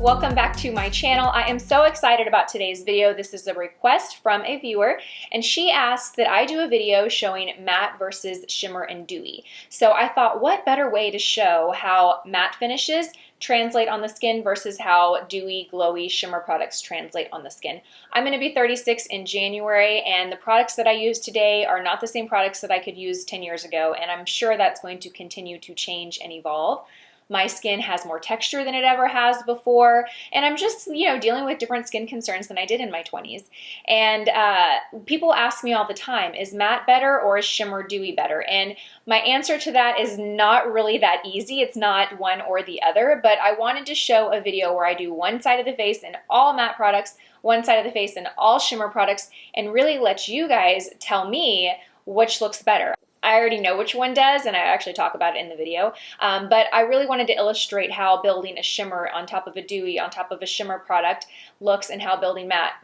welcome back to my channel. I am so excited about today's video. This is a request from a viewer, and she asked that I do a video showing matte versus shimmer and dewy. So I thought, what better way to show how matte finishes translate on the skin versus how dewy, glowy shimmer products translate on the skin. I'm going to be 36 in January, and the products that I use today are not the same products that I could use 10 years ago, and I'm sure that's going to continue to change and evolve. My skin has more texture than it ever has before, and I'm just, dealing with different skin concerns than I did in my 20s. And people ask me all the time, is matte better or is shimmer dewy better? And my answer to that is not really that easy. It's not one or the other, but I wanted to show a video where I do one side of the face in all matte products, one side of the face in all shimmer products, and really let you guys tell me which looks better. I already know which one does, and I actually talk about it in the video, but I really wanted to illustrate how building a shimmer on top of a dewy, on top of a shimmer product looks, and how building matte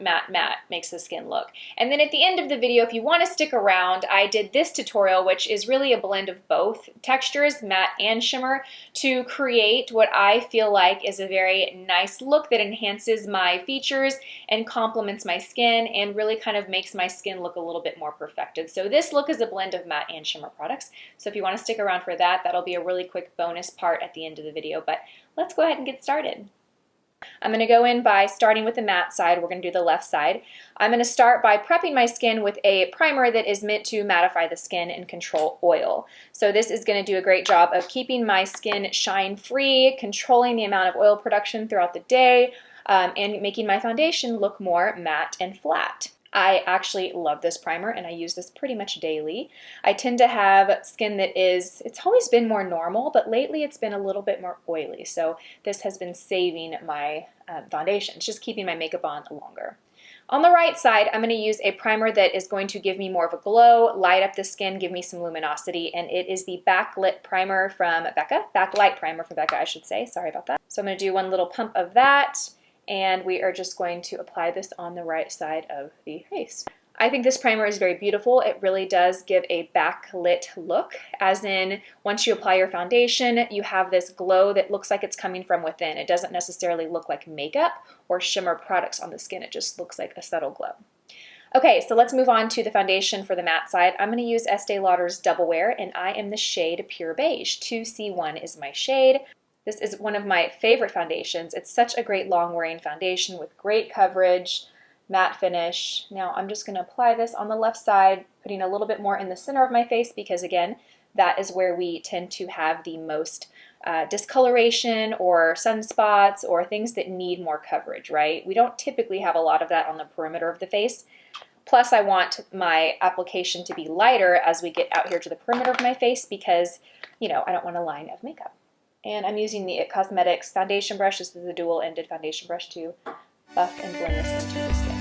makes the skin look. And then at the end of the video, if you want to stick around, I did this tutorial, which is really a blend of both textures, matte and shimmer, to create what I feel like is a very nice look that enhances my features and complements my skin and really kind of makes my skin look a little bit more perfected. So this look is a blend of matte and shimmer products. So if you want to stick around for that, that'll be a really quick bonus part at the end of the video, but let's go ahead and get started. I'm going to go in by starting with the matte side. We're going to do the left side. I'm going to start by prepping my skin with a primer that is meant to mattify the skin and control oil. So this is going to do a great job of keeping my skin shine free, controlling the amount of oil production throughout the day, and making my foundation look more matte and flat. I actually love this primer, and I use this pretty much daily. I tend to have skin that it's always been more normal, but lately it's been a little bit more oily. So this has been saving my foundation. It's just keeping my makeup on longer. On the right side, I'm going to use a primer that is going to give me more of a glow, light up the skin, give me some luminosity, and it is the Backlit Primer from Becca. Backlight Primer from Becca, I should say. Sorry about that. So I'm going to do one little pump of that, and we are just going to apply this on the right side of the face. I think this primer is very beautiful. It really does give a backlit look, as in once you apply your foundation, you have this glow that looks like it's coming from within. It doesn't necessarily look like makeup or shimmer products on the skin. It just looks like a subtle glow. Okay, so let's move on to the foundation for the matte side. I'm going to use Estee Lauder's Double Wear, and I am the shade Pure Beige. 2C1 is my shade. This is one of my favorite foundations. It's such a great long-wearing foundation with great coverage, matte finish. Now I'm just going to apply this on the left side, putting a little bit more in the center of my face because, again, that is where we tend to have the most discoloration or sunspots or things that need more coverage, right? We don't typically have a lot of that on the perimeter of the face. Plus, I want my application to be lighter as we get out here to the perimeter of my face because, I don't want a line of makeup. And I'm using the IT Cosmetics foundation brush. This is a dual-ended foundation brush to buff and blend this into the skin.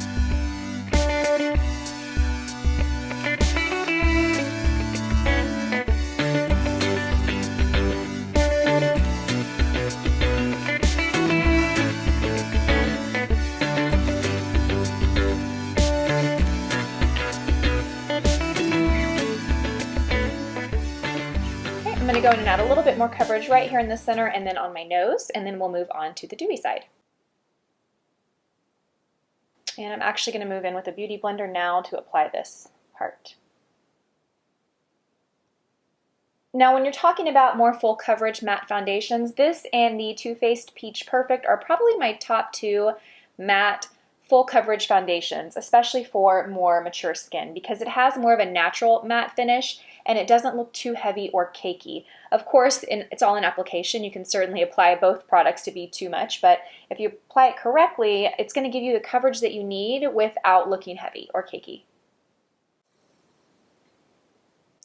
I'm going to go in and add a little bit more coverage right here in the center and then on my nose, and then we'll move on to the dewy side. And I'm actually going to move in with a beauty blender now to apply this part. Now when you're talking about more full coverage matte foundations, this and the Too Faced Peach Perfect are probably my top two matte full coverage foundations, especially for more mature skin, because it has more of a natural matte finish and it doesn't look too heavy or cakey. Of course, it's all in application. You can certainly apply both products to be too much, but if you apply it correctly, it's going to give you the coverage that you need without looking heavy or cakey.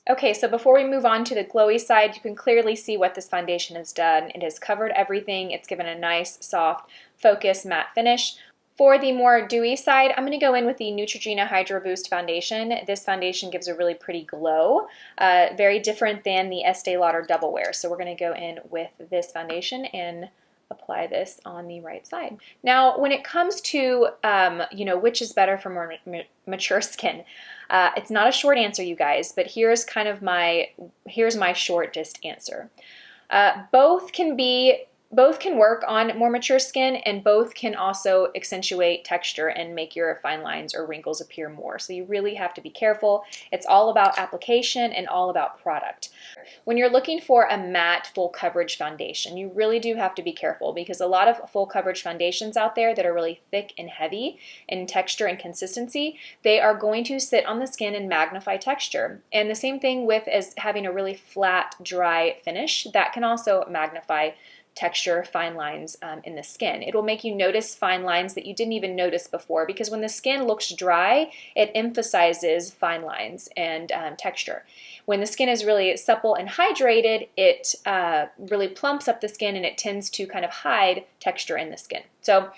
Okay, so before we move on to the glowy side, you can clearly see what this foundation has done. It has covered everything. It's given a nice, soft, focused matte finish. For the more dewy side, I'm going to go in with the Neutrogena Hydro Boost Foundation. This foundation gives a really pretty glow, very different than the Estee Lauder Double Wear. So we're going to go in with this foundation and apply this on the right side. Now, when it comes to, which is better for more mature skin, it's not a short answer, you guys, but here's my shortest answer. Both can be both can work on more mature skin, and both can also accentuate texture and make your fine lines or wrinkles appear more. So you really have to be careful. It's all about application and all about product. When you're looking for a matte full coverage foundation, you really do have to be careful, because a lot of full coverage foundations out there that are really thick and heavy in texture and consistency, they are going to sit on the skin and magnify texture. And the same thing with as having a really flat, dry finish, that can also magnify texture, fine lines in the skin. It will make you notice fine lines that you didn't even notice before, because when the skin looks dry, it emphasizes fine lines and texture. When the skin is really supple and hydrated, it really plumps up the skin, and it tends to kind of hide texture in the skin. So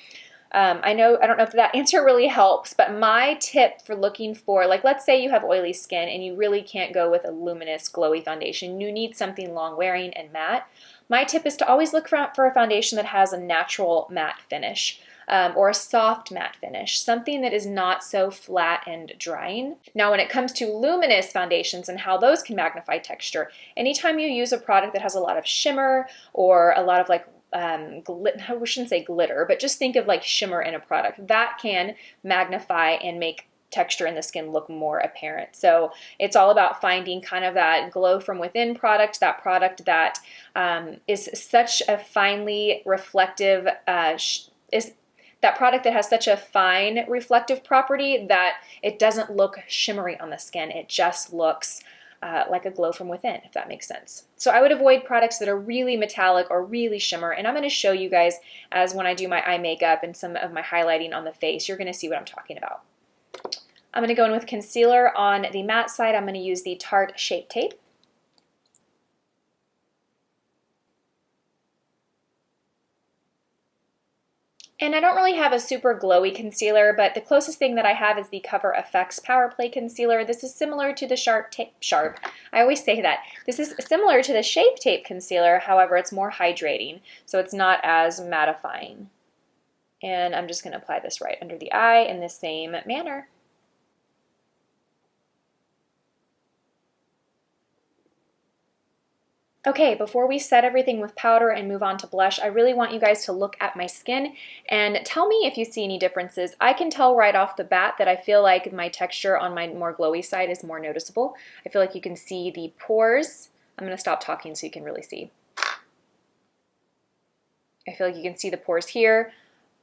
I don't know if that answer really helps, but my tip for looking for, like, let's say you have oily skin and you really can't go with a luminous, glowy foundation. You need something long wearing and matte. My tip is to always look for a foundation that has a natural matte finish, or a soft matte finish, something that is not so flat and drying. Now, when it comes to luminous foundations and how those can magnify texture, anytime you use a product that has a lot of shimmer or a lot of like I shouldn't say glitter, but just think of like shimmer in a product, that can magnify and make texture in the skin look more apparent. So it's all about finding kind of that glow from within product, that product that is such a finely reflective, is that product that has such a fine reflective property that it doesn't look shimmery on the skin. It just looks like a glow from within, if that makes sense. So I would avoid products that are really metallic or really shimmer, and I'm going to show you guys as when I do my eye makeup and some of my highlighting on the face, you're going to see what I'm talking about. I'm going to go in with concealer on the matte side. I'm going to use the Tarte Shape Tape. And I don't really have a super glowy concealer, but the closest thing that I have is the Cover FX Power Play Concealer. This is similar to the I always say that. This is similar to the Shape Tape Concealer, however, it's more hydrating, so it's not as mattifying. And I'm just going to apply this right under the eye in the same manner. Okay, before we set everything with powder and move on to blush, I really want you guys to look at my skin and tell me if you see any differences. I can tell right off the bat that I feel like my texture on my more glowy side is more noticeable. I feel like you can see the pores. I'm going to stop talking so you can really see. I feel like you can see the pores here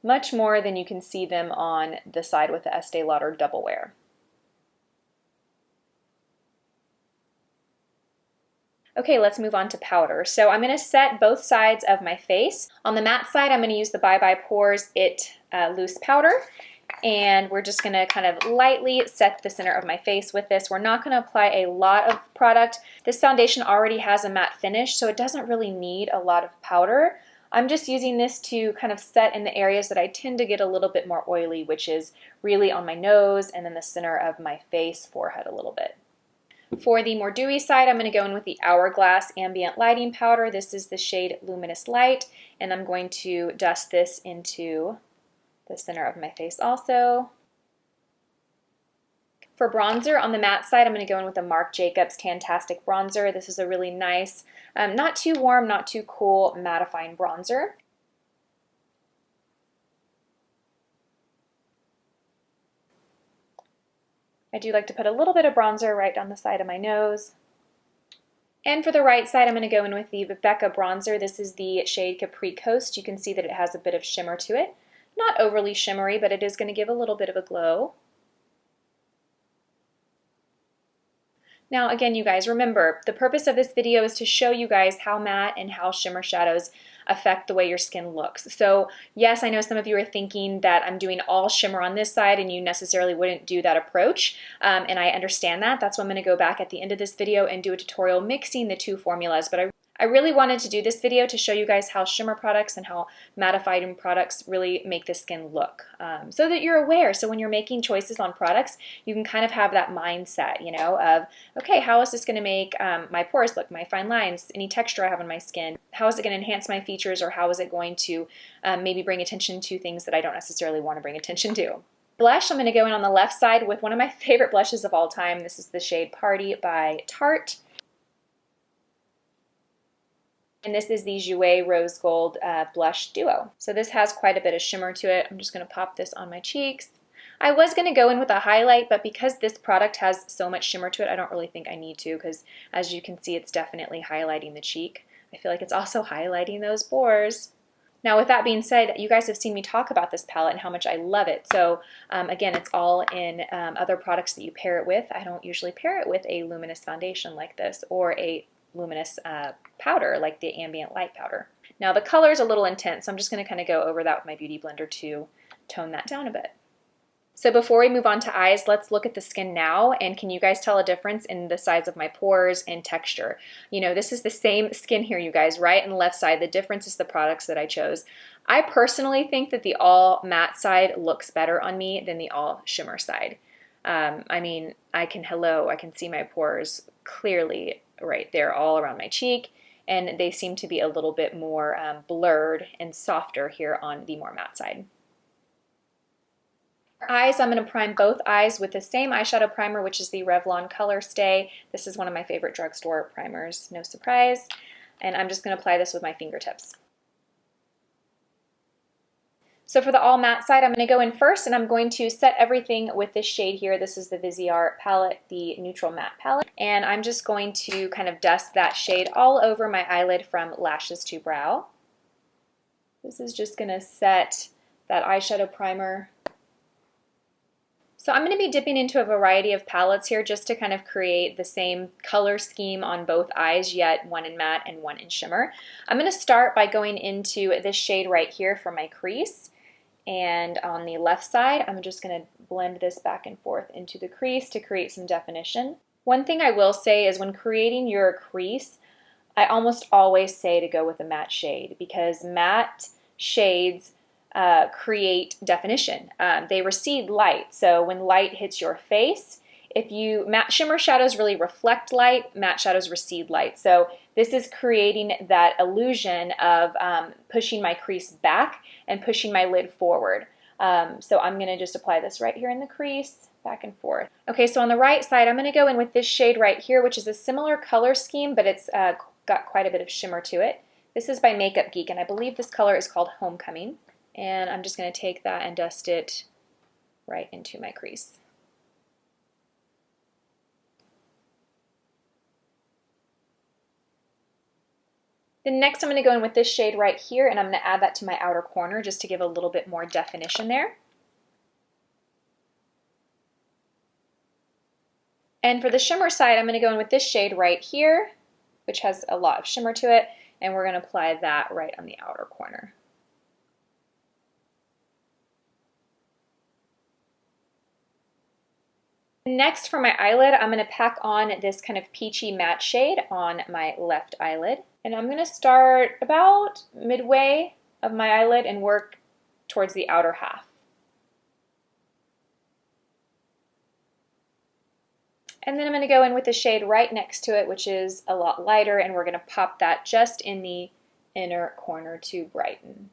much more than you can see them on the side with the Estee Lauder Double Wear. Okay, let's move on to powder. So I'm going to set both sides of my face. On the matte side, I'm going to use the Bye Bye Pores It Loose Powder. And we're just going to kind of lightly set the center of my face with this. We're not going to apply a lot of product. This foundation already has a matte finish, so it doesn't really need a lot of powder. I'm just using this to kind of set in the areas that I tend to get a little bit more oily, which is really on my nose and then the center of my face, forehead a little bit. For the more dewy side, I'm going to go in with the Hourglass Ambient Lighting Powder. This is the shade Luminous Light, and I'm going to dust this into the center of my face also. For bronzer, on the matte side, I'm going to go in with the Marc Jacobs Tantastic Bronzer. This is a really nice, not too warm, not too cool, mattifying bronzer. I do like to put a little bit of bronzer right down the side of my nose. And for the right side, I'm going to go in with the Becca Bronzer. This is the shade Capri Coast. You can see that it has a bit of shimmer to it. Not overly shimmery, but it is going to give a little bit of a glow. Now again, you guys, remember, the purpose of this video is to show you guys how matte and how shimmer shadows affect the way your skin looks. So yes, I know some of you are thinking that I'm doing all shimmer on this side and you necessarily wouldn't do that approach, and I understand that. That's why I'm going to go back at the end of this video and do a tutorial mixing the two formulas, but I really wanted to do this video to show you guys how shimmer products and how mattifying products really make the skin look, so that you're aware. So when you're making choices on products, you can kind of have that mindset, you know, of, okay, how is this going to make my pores look, my fine lines, any texture I have on my skin? How is it going to enhance my features, or how is it going to maybe bring attention to things that I don't necessarily want to bring attention to? Blush, I'm going to go in on the left side with one of my favorite blushes of all time. This is the shade Party by Tarte. And this is the Jouer Rose Gold Blush Duo. So this has quite a bit of shimmer to it. I'm just going to pop this on my cheeks. I was going to go in with a highlight, but because this product has so much shimmer to it, I don't really think I need to, because as you can see, it's definitely highlighting the cheek. I feel like it's also highlighting those pores. Now, with that being said, you guys have seen me talk about this palette and how much I love it. So again, it's all in other products that you pair it with. I don't usually pair it with a luminous foundation like this or a luminous powder like the Ambient Light powder. Now, the color is a little intense, so I'm just going to kind of go over that with my Beauty Blender to tone that down a bit. So before we move on to eyes, let's look at the skin now, and can you guys tell a difference in the size of my pores and texture? You know, this is the same skin here, you guys, right and left side. The difference is the products that I chose. I personally think that the all matte side looks better on me than the all shimmer side. I mean, I can see my pores clearly right there all around my cheek, and they seem to be a little bit more blurred and softer here on the more matte side. Eyes, I'm going to prime both eyes with the same eyeshadow primer, which is the Revlon Color Stay. This is one of my favorite drugstore primers, no surprise. And I'm just going to apply this with my fingertips. So for the all matte side, I'm going to go in first, and I'm going to set everything with this shade here. This is the Viseart palette, the Neutral Matte palette. And I'm just going to kind of dust that shade all over my eyelid from lashes to brow. This is just going to set that eyeshadow primer. So I'm going to be dipping into a variety of palettes here just to kind of create the same color scheme on both eyes, yet one in matte and one in shimmer. I'm going to start by going into this shade right here for my crease. And on the left side, I'm just going to blend this back and forth into the crease to create some definition. One thing I will say is when creating your crease, I almost always say to go with a matte shade, because matte shades create definition. They recede light, so when light hits your face, matte shimmer shadows really reflect light, matte shadows recede light. So this is creating that illusion of pushing my crease back and pushing my lid forward. So I'm going to just apply this right here in the crease, back and forth. Okay, so on the right side, I'm going to go in with this shade right here, which is a similar color scheme, but it's got quite a bit of shimmer to it. This is by Makeup Geek, and I believe this color is called Homecoming. And I'm just going to take that and dust it right into my crease. Then next I'm going to go in with this shade right here, and I'm going to add that to my outer corner just to give a little bit more definition there. And for the shimmer side, I'm going to go in with this shade right here, which has a lot of shimmer to it, and we're going to apply that right on the outer corner. Next, for my eyelid, I'm going to pack on this kind of peachy matte shade on my left eyelid. And I'm going to start about midway of my eyelid and work towards the outer half. And then I'm going to go in with the shade right next to it, which is a lot lighter, and we're going to pop that just in the inner corner to brighten.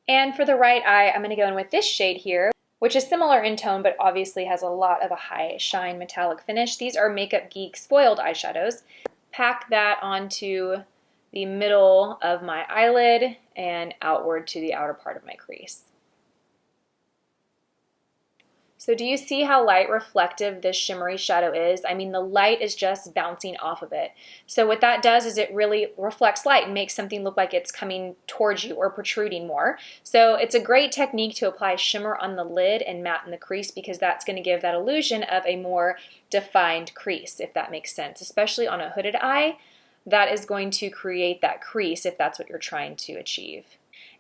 And for the right eye, I'm going to go in with this shade here, which is similar in tone, but obviously has a lot of a high shine metallic finish. These are Makeup Geek Spoiled eyeshadows. Pack that onto the middle of my eyelid and outward to the outer part of my crease. So do you see how light reflective this shimmery shadow is? I mean, the light is just bouncing off of it. So what that does is it really reflects light and makes something look like it's coming towards you or protruding more. So it's a great technique to apply shimmer on the lid and matte in the crease, because that's going to give that illusion of a more defined crease, if that makes sense. Especially on a hooded eye, that is going to create that crease if that's what you're trying to achieve.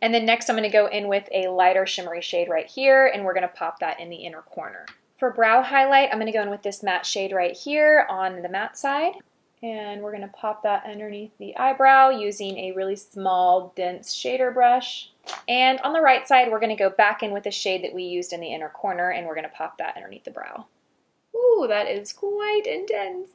And then next I'm going to go in with a lighter shimmery shade right here, and we're going to pop that in the inner corner. For brow highlight, I'm going to go in with this matte shade right here on the matte side, and we're going to pop that underneath the eyebrow using a really small, dense shader brush. And on the right side, we're going to go back in with the shade that we used in the inner corner, and we're going to pop that underneath the brow. Ooh, that is quite intense.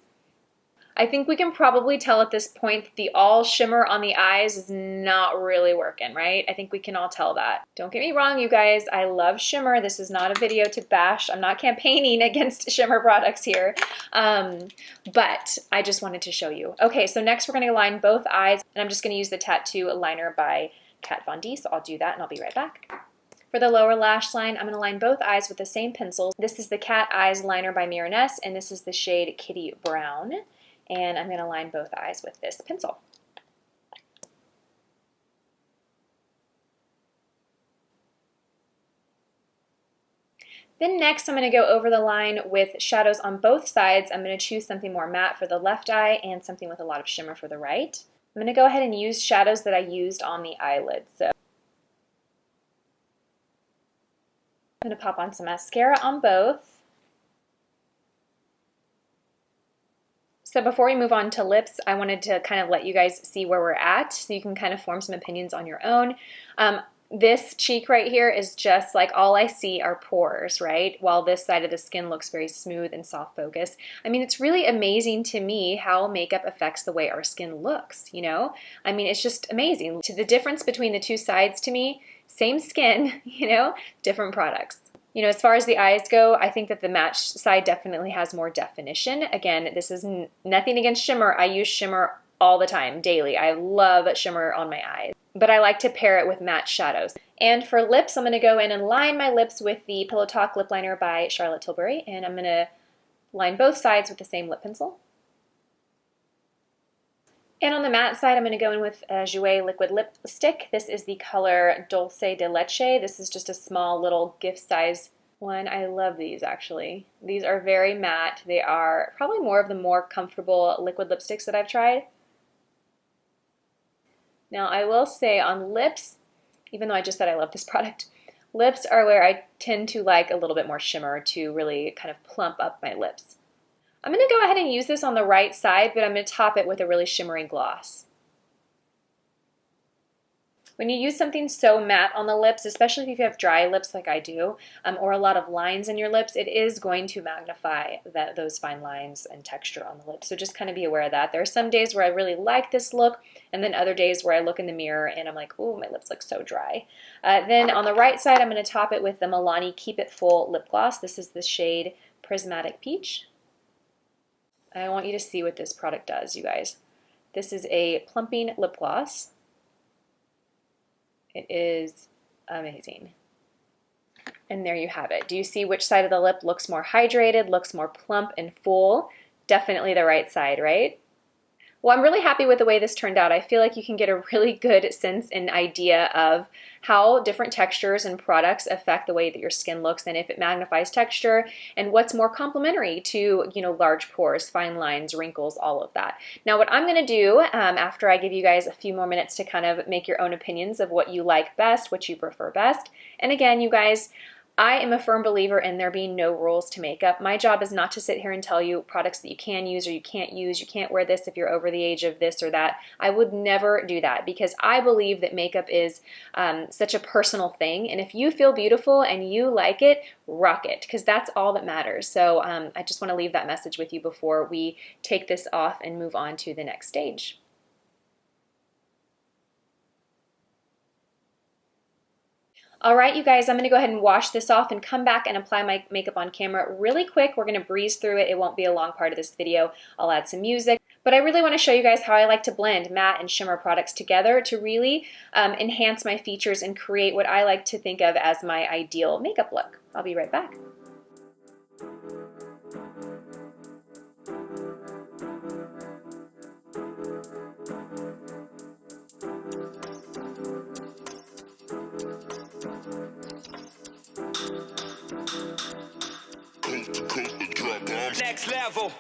I think we can probably tell at this point that the all shimmer on the eyes is not really working, right? I think we can all tell that. Don't get me wrong, you guys. I love shimmer. This is not a video to bash. I'm not campaigning against shimmer products here. But I just wanted to show you. Okay, so next we're going to line both eyes, and I'm just going to use the Tattoo Liner by Kat Von D. So I'll do that, and I'll be right back. For the lower lash line, I'm going to line both eyes with the same pencils. This is the Cat Eyes Liner by Miraness, and this is the shade Kitty Brown. And I'm going to line both eyes with this pencil. Then next I'm going to go over the line with shadows on both sides. I'm going to choose something more matte for the left eye and something with a lot of shimmer for the right. I'm going to go ahead and use shadows that I used on the eyelid. So I'm going to pop on some mascara on both. So before we move on to lips, I wanted to kind of let you guys see where we're at so you can kind of form some opinions on your own. This cheek right here is just like all I see are pores, right? While this side of the skin looks very smooth and soft focus. I mean, it's really amazing to me how makeup affects the way our skin looks, you know? I mean, it's just amazing. To the difference between the two sides to me, same skin, you know, different products. You know, as far as the eyes go, I think that the matte side definitely has more definition. Again, this is nothing against shimmer. I use shimmer all the time, daily. I love shimmer on my eyes, but I like to pair it with matte shadows. And for lips, I'm going to go in and line my lips with the Pillow Talk Lip Liner by Charlotte Tilbury, and I'm going to line both sides with the same lip pencil. And on the matte side, I'm going to go in with Jouer Liquid Lipstick. This is the color Dulce de Leche. This is just a small little gift size one. I love these actually. These are very matte. They are probably more of the more comfortable liquid lipsticks that I've tried. Now I will say on lips, even though I just said I love this product, lips are where I tend to like a little bit more shimmer to really kind of plump up my lips. I'm going to go ahead and use this on the right side, but I'm going to top it with a really shimmery gloss. When you use something so matte on the lips, especially if you have dry lips like I do, or a lot of lines in your lips, it is going to magnify those fine lines and texture on the lips. So just kind of be aware of that. There are some days where I really like this look, and then other days where I look in the mirror and I'm like, oh, my lips look so dry. Then on the right side, I'm going to top it with the Milani Keep It Full lip gloss. This is the shade Prismatic Peach. I want you to see what this product does, you guys. This is a plumping lip gloss. It is amazing. And there you have it. Do you see which side of the lip looks more hydrated, looks more plump and full? Definitely the right side, right? Well, I'm really happy with the way this turned out. I feel like you can get a really good sense and idea of how different textures and products affect the way that your skin looks, and if it magnifies texture, and what's more complementary to, you know, large pores, fine lines, wrinkles, all of that. Now, what I'm going to do after I give you guys a few more minutes to kind of make your own opinions of what you like best, what you prefer best. And again, you guys, I am a firm believer in there being no rules to makeup. My job is not to sit here and tell you products that you can use or you can't use. You can't wear this if you're over the age of this or that. I would never do that because I believe that makeup is such a personal thing. And if you feel beautiful and you like it, rock it, because that's all that matters. So I just want to leave that message with you before we take this off and move on to the next stage. All right, you guys, I'm going to go ahead and wash this off and come back and apply my makeup on camera really quick. We're going to breeze through it. It won't be a long part of this video. I'll add some music. But I really want to show you guys how I like to blend matte and shimmer products together to really enhance my features and create what I like to think of as my ideal makeup look. I'll be right back. Next level.